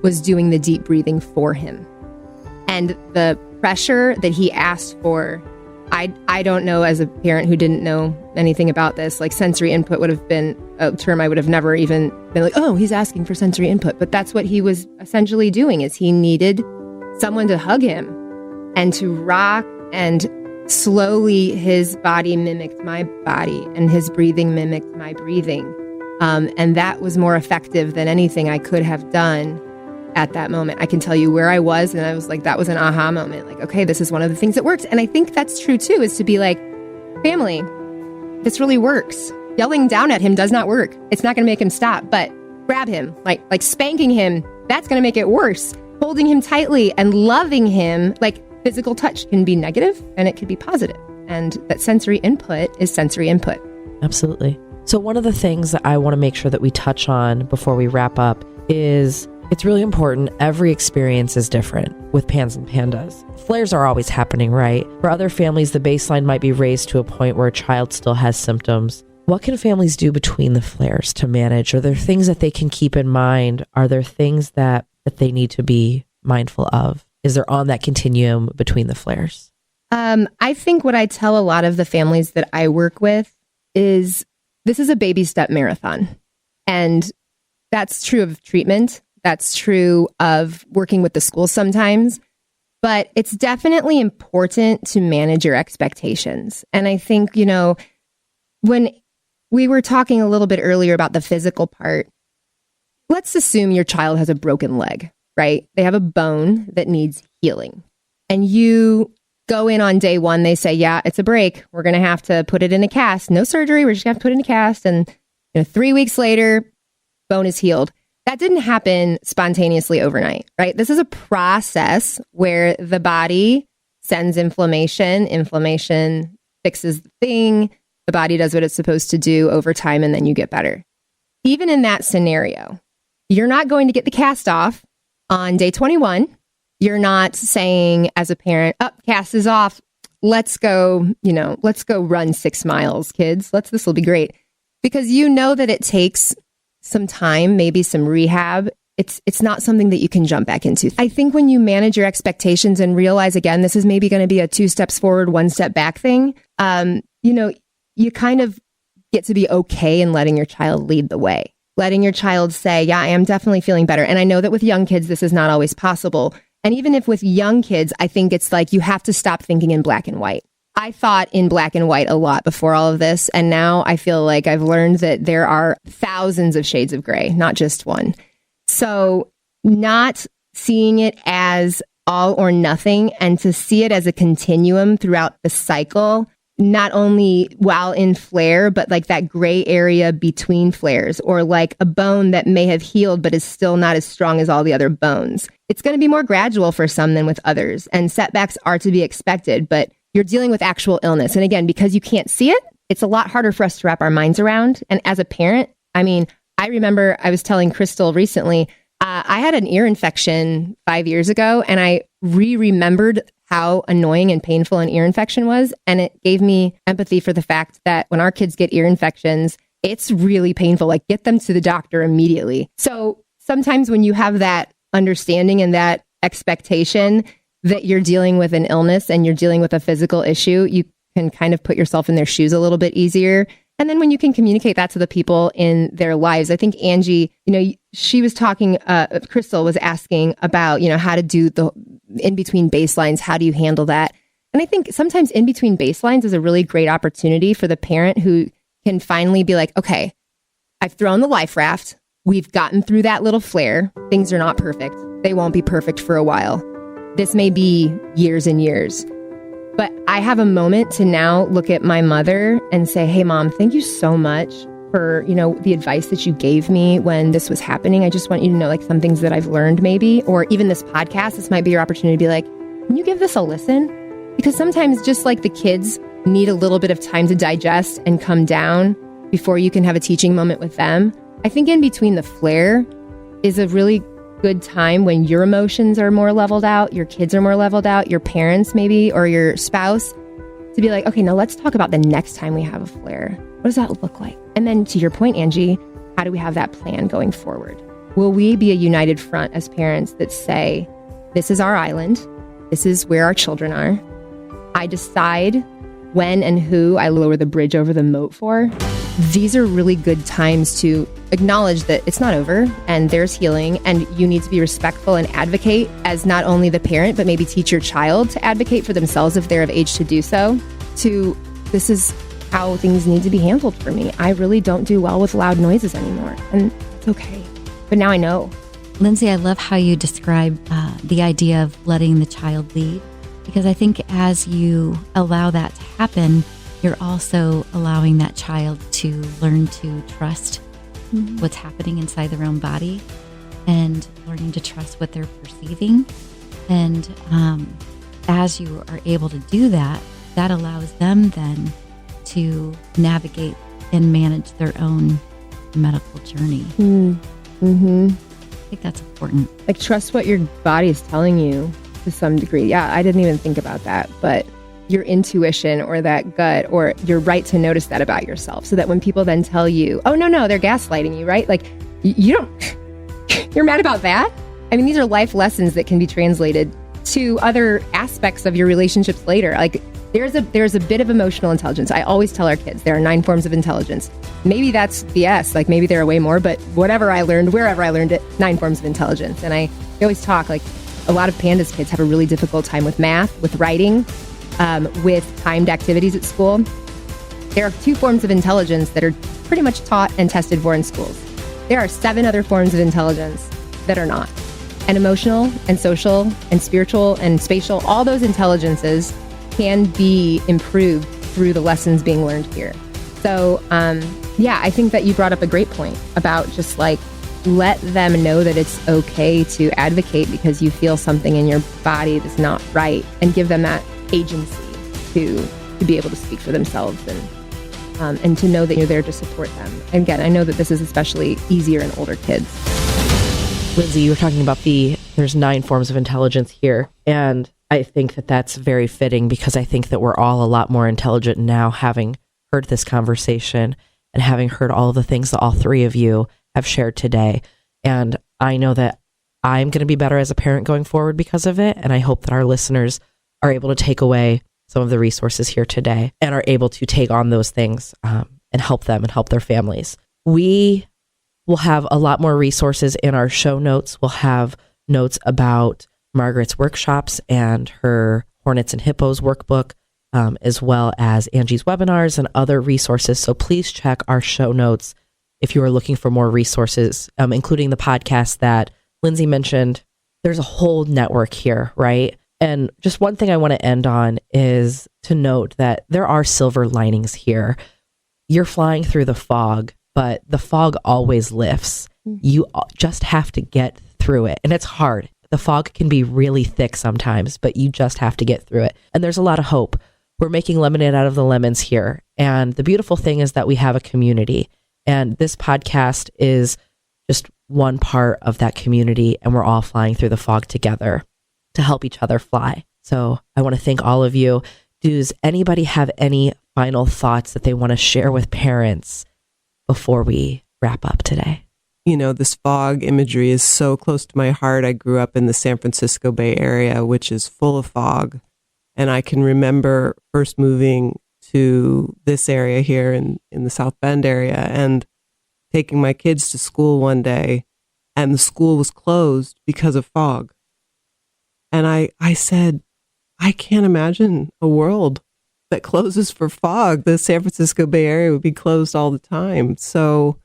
was doing the deep breathing for him. And the pressure that he asked for, I don't know, as a parent who didn't know anything about this, like sensory input would have been a term I would have never even been like, oh, he's asking for sensory input. But that's what he was essentially doing, is he needed someone to hug him and to rock, and slowly his body mimicked my body and his breathing mimicked my breathing. And that was more effective than anything I could have done at that moment. I can tell you where I was, and I was like, that was an aha moment. Like, okay, this is one of the things that works. And I think that's true too, is to be like, family, this really works. Yelling down at him does not work. It's not going to make him stop, but grab him, like spanking him, that's going to make it worse. Holding him tightly and loving him, like physical touch can be negative and it could be positive. And that sensory input is sensory input. Absolutely. So one of the things that I want to make sure that we touch on before we wrap up is it's really important. Every experience is different with PANS and PANDAS. Flares are always happening, right? For other families, the baseline might be raised to a point where a child still has symptoms. What can families do between the flares to manage? Are there things that they can keep in mind? Are there things that they need to be mindful of? Is there on that continuum between the flares? I think what I tell a lot of the families that I work with is this is a baby step marathon. And that's true of treatment. That's true of working with the school sometimes. But it's definitely important to manage your expectations. And I think, when we were talking a little bit earlier about the physical part, let's assume your child has a broken leg, right? They have a bone that needs healing. And you go in on day one, they say, yeah, it's a break. We're going to have to put it in a cast. No surgery. We're just going to have to put it in a cast. And 3 weeks later, bone is healed. That didn't happen spontaneously overnight, right? This is a process where the body sends inflammation. Inflammation fixes the thing. The body does what it's supposed to do over time, and then you get better. Even in that scenario, you're not going to get the cast off on day 21. You're not saying as a parent, cast is off. Let's go run 6 miles, kids. This will be great. Because you know that it takes some time, maybe some rehab. It's not something that you can jump back into. I think when you manage your expectations and realize, again, this is maybe going to be a 2 steps forward, 1 step back thing, you kind of get to be okay in letting your child lead the way. Letting your child say, yeah, I am definitely feeling better. And I know that with young kids, this is not always possible. And even if with young kids, I think it's like you have to stop thinking in black and white. I thought in black and white a lot before all of this. And now I feel like I've learned that there are thousands of shades of gray, not just one. So not seeing it as all or nothing, and to see it as a continuum throughout the cycle not only while in flare, but like that gray area between flares, or like a bone that may have healed but is still not as strong as all the other bones. It's going to be more gradual for some than with others, and setbacks are to be expected, but you're dealing with actual illness. And again, because you can't see it, it's a lot harder for us to wrap our minds around. And as a parent, I mean, I remember I was telling Crystal recently, I had an ear infection 5 years ago, and I remembered how annoying and painful an ear infection was. And it gave me empathy for the fact that when our kids get ear infections, it's really painful. Like, get them to the doctor immediately. So sometimes when you have that understanding and that expectation that you're dealing with an illness and you're dealing with a physical issue, you can kind of put yourself in their shoes a little bit easier. And then when you can communicate that to the people in their lives, I think Angie, she was talking, Crystal was asking about, how to do the in between baselines. How do you handle that? And I think sometimes in between baselines is a really great opportunity for the parent who can finally be like, okay, I've thrown the life raft. We've gotten through that little flare. Things are not perfect. They won't be perfect for a while. This may be years and years. But I have a moment to now look at my mother and say, hey, Mom, thank you so much for, the advice that you gave me when this was happening. I just want you to know, like, some things that I've learned maybe, or even this podcast, this might be your opportunity to be like, can you give this a listen? Because sometimes just like the kids need a little bit of time to digest and come down before you can have a teaching moment with them. I think in between the flare is a really good time when your emotions are more leveled out, your kids are more leveled out, your parents maybe, or your spouse, to be like, okay, now let's talk about the next time we have a flare. What does that look like? And then to your point, Angie, how do we have that plan going forward? Will we be a united front as parents that say, this is our island, this is where our children are, I decide when and who I lower the bridge over the moat for? These are really good times to acknowledge that it's not over and there's healing, and you need to be respectful and advocate as not only the parent, but maybe teach your child to advocate for themselves if they're of age to do so. This is how things need to be handled for me. I really don't do well with loud noises anymore, and it's okay. But now I know. Lindsay, I love how you describe the idea of letting the child lead, because I think as you allow that to happen, you're also allowing that child to learn to trust what's happening inside their own body, and learning to trust what they're perceiving. And as you are able to do that, that allows them then to navigate and manage their own medical journey. I think that's important. Like, trust what your body is telling you to some degree. Yeah, I didn't even think about that, but your intuition or that gut, or you're right to notice that about yourself, so that when people then tell you, oh, no, they're gaslighting you, right? Like, you don't, you're mad about that? I mean, these are life lessons that can be translated to other aspects of your relationships later. Like, there's a bit of emotional intelligence. I always tell our kids there are 9 forms of intelligence. Maybe that's BS. Like, maybe there are way more, but whatever I learned, wherever I learned it, 9 forms of intelligence. And I always talk, like, a lot of PANDAS kids have a really difficult time with math, with writing, with timed activities at school. There are 2 forms of intelligence that are pretty much taught and tested for in schools. There are 7 other forms of intelligence that are not. And emotional and social and spiritual and spatial, all those intelligences can be improved through the lessons being learned here. So, I think that you brought up a great point about just like, let them know that it's okay to advocate because you feel something in your body that's not right, and give them that agency to be able to speak for themselves, and to know that you're there to support them. And again, I know that this is especially easier in older kids. Lindsay, you were talking about there's 9 forms of intelligence here. And I think that that's very fitting, because I think that we're all a lot more intelligent now, having heard this conversation and having heard all of the things that all 3 of you have shared today. And I know that I'm going to be better as a parent going forward because of it. And I hope that our listeners are able to take away some of the resources here today and are able to take on those things and help them and help their families. We will have a lot more resources in our show notes. We'll have notes about Margaret's workshops and her Hornets and Hippos workbook, as well as Angie's webinars and other resources. So please check our show notes if you are looking for more resources, including the podcast that Lindsay mentioned. There's a whole network here, right? And just one thing I want to end on is to note that there are silver linings here. You're flying through the fog, but the fog always lifts. You just have to get through it. And it's hard. The fog can be really thick sometimes, but you just have to get through it. And there's a lot of hope. We're making lemonade out of the lemons here. And the beautiful thing is that we have a community. And this podcast is just one part of that community. And we're all flying through the fog together to help each other fly. So I want to thank all of you. Does anybody have any final thoughts that they want to share with parents before we wrap up today? You know, this fog imagery is so close to my heart. I grew up in the San Francisco Bay Area, which is full of fog. And I can remember first moving to this area here in the South Bend area and taking my kids to school one day, and the school was closed because of fog. And I said, I can't imagine a world that closes for fog. The San Francisco Bay Area would be closed all the time. So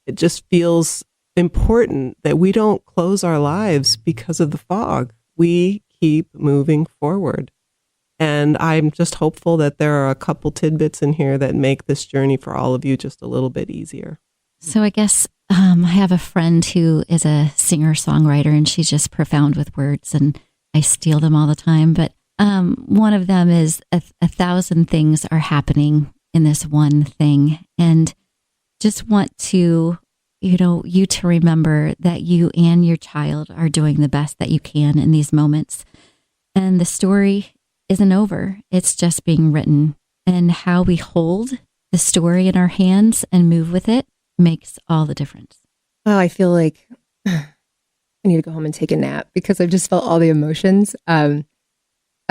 it just feels important that we don't close our lives because of the fog. We keep moving forward. And I'm just hopeful that there are a couple tidbits in here that make this journey for all of you just a little bit easier. So I guess I have a friend who is a singer-songwriter, and she's just profound with words, and I steal them all the time. But one of them is a thousand things are happening in this one thing. And just want to, you to remember that you and your child are doing the best that you can in these moments. And the story isn't over. It's just being written. And how we hold the story in our hands and move with it makes all the difference. Oh, I feel like I need to go home and take a nap because I've just felt all the emotions.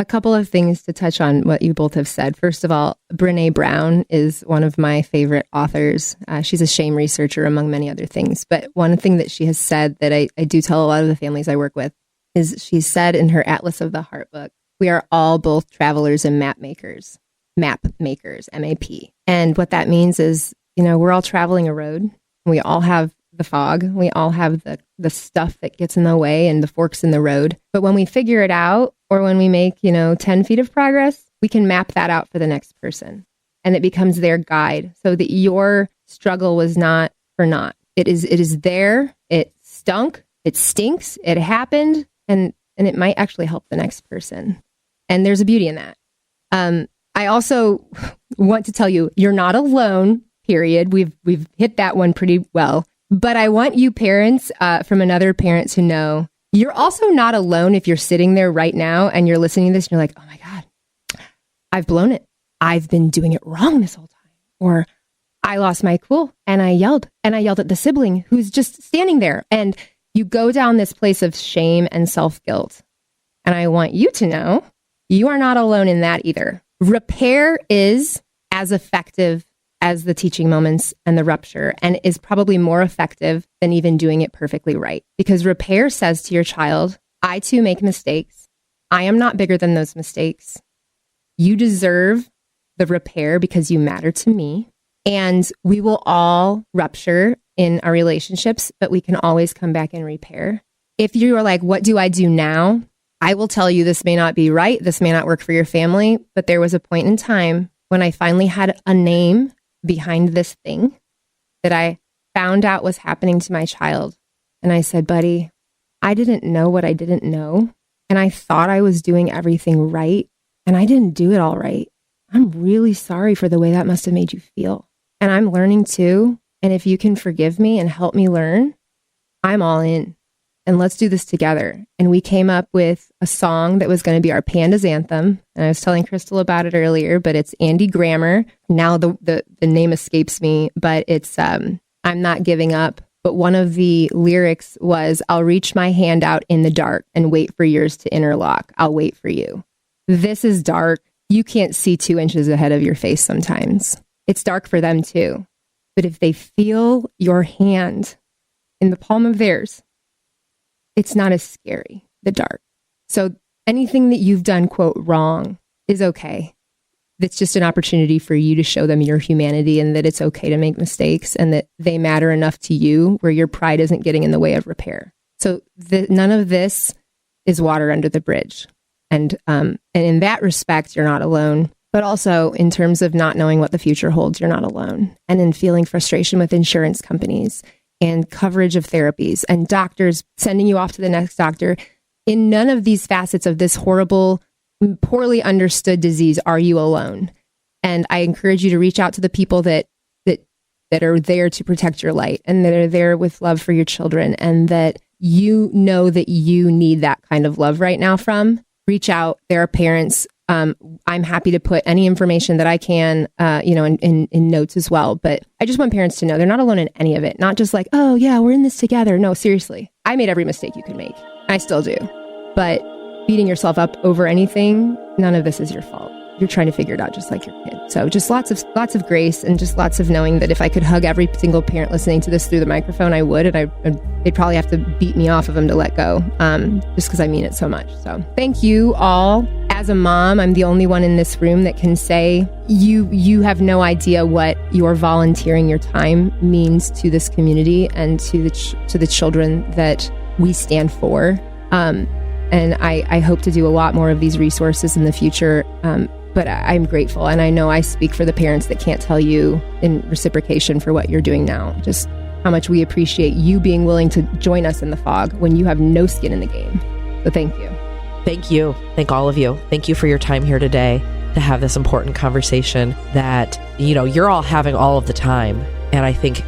A couple of things to touch on what you both have said. First of all, Brené Brown is one of my favorite authors. She's a shame researcher, among many other things. But one thing that she has said that I do tell a lot of the families I work with is she said in her Atlas of the Heart book, we are all both travelers and map makers, M-A-P. And what that means is, we're all traveling a road. We all have the fog. We all have the stuff that gets in the way and the forks in the road. But when we figure it out, or when we make, 10 feet of progress, we can map that out for the next person. And it becomes their guide so that your struggle was not for naught. It is there. It stunk. It stinks. It happened. And it might actually help the next person. And there's a beauty in that. I also want to tell you, you're not alone, period. We've hit that one pretty well. But I want you parents from another parent to know you're also not alone if you're sitting there right now and you're listening to this and you're like, oh my God, I've blown it. I've been doing it wrong this whole time. Or I lost my cool and I yelled at the sibling who's just standing there. And you go down this place of shame and self-guilt. And I want you to know you are not alone in that either. Repair is as effective as the teaching moments and the rupture, and is probably more effective than even doing it perfectly right. Because repair says to your child, I too make mistakes. I am not bigger than those mistakes. You deserve the repair because you matter to me. And we will all rupture in our relationships, but we can always come back and repair. If you are like, what do I do now? I will tell you this may not be right. This may not work for your family, but there was a point in time when I finally had a name behind this thing that I found out was happening to my child. And I said, buddy, I didn't know what I didn't know. And I thought I was doing everything right. And I didn't do it all right. I'm really sorry for the way that must have made you feel. And I'm learning too. And if you can forgive me and help me learn, I'm all in. And let's do this together. And we came up with a song that was going to be our PANDAS anthem. And I was telling Crystal about it earlier, but it's Andy Grammer. Now the name escapes me, but it's I'm Not Giving Up. But one of the lyrics was, I'll reach my hand out in the dark and wait for yours to interlock. I'll wait for you. This is dark. You can't see 2 inches ahead of your face sometimes. It's dark for them too. But if they feel your hand in the palm of theirs, it's not as scary, the dark. So anything that you've done, quote, wrong is okay. It's just an opportunity for you to show them your humanity and that it's okay to make mistakes and that they matter enough to you where your pride isn't getting in the way of repair. So none of this is water under the bridge. And in that respect, you're not alone. But also in terms of not knowing what the future holds, you're not alone. And in feeling frustration with insurance companies and coverage of therapies and doctors sending you off to the next doctor. In none of these facets of this horrible, poorly understood disease are you alone. And I encourage you to reach out to the people that are there to protect your light and that are there with love for your children, and that you know that you need that kind of love right now from. Reach out. There are parents. I'm happy to put any information that I can, in notes as well. But I just want parents to know they're not alone in any of it. Not just like, oh yeah, we're in this together. No, seriously. I made every mistake you could make. I still do. But beating yourself up over anything, none of this is your fault. You're trying to figure it out just like your kid. So just lots of grace, and just lots of knowing that if I could hug every single parent listening to this through the microphone, I would. And they'd probably have to beat me off of them to let go, just because I mean it so much. So thank you all. As a mom, I'm the only one in this room that can say you have no idea what your volunteering your time means to this community and to the children that we stand for. And I hope to do a lot more of these resources in the future. But I'm grateful, and I know I speak for the parents that can't tell you in reciprocation for what you're doing now, just how much we appreciate you being willing to join us in the fog when you have no skin in the game. So thank you. Thank you. Thank all of you. Thank you for your time here today to have this important conversation that, you're all having all of the time. And I think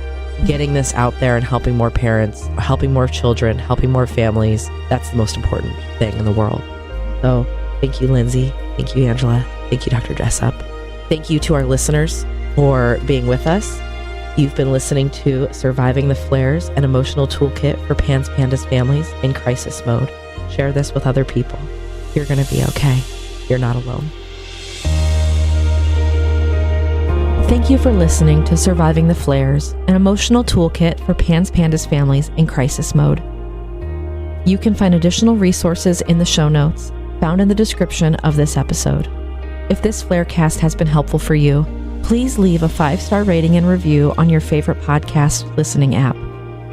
getting this out there and helping more parents, helping more children, helping more families, that's the most important thing in the world. So thank you, Lindsay. Thank you, Angela. Thank you, Dr. Jessup. Thank you to our listeners for being with us. You've been listening to Surviving the Flares, an emotional toolkit for PANDAS families in crisis mode. Share this with other people. You're going to be okay. You're not alone. Thank you for listening to Surviving the Flares, an emotional toolkit for PANDAS families in crisis mode. You can find additional resources in the show notes found in the description of this episode. If this Flarecast has been helpful for you, please leave a 5-star rating and review on your favorite podcast listening app.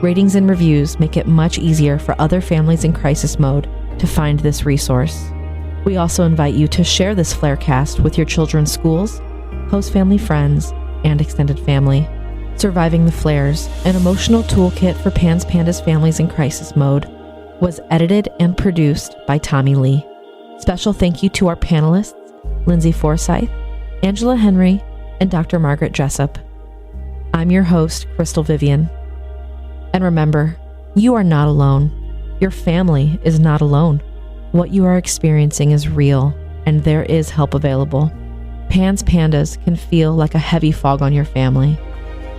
Ratings and reviews make it much easier for other families in crisis mode to find this resource. We also invite you to share this Flarecast with your children's schools, close family friends, and extended family. Surviving the Flares, an emotional toolkit for PANDAS families in crisis mode, was edited and produced by Tommy Lee. Special thank you to our panelists, Lindsay Forsyth, Angela Henry, and Dr. Margaret Jessup. I'm your host, Crystal Vivian. And remember, you are not alone. Your family is not alone. What you are experiencing is real, and there is help available. PANDAS can feel like a heavy fog on your family.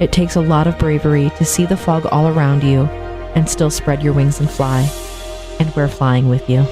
It takes a lot of bravery to see the fog all around you and still spread your wings and fly. And we're flying with you.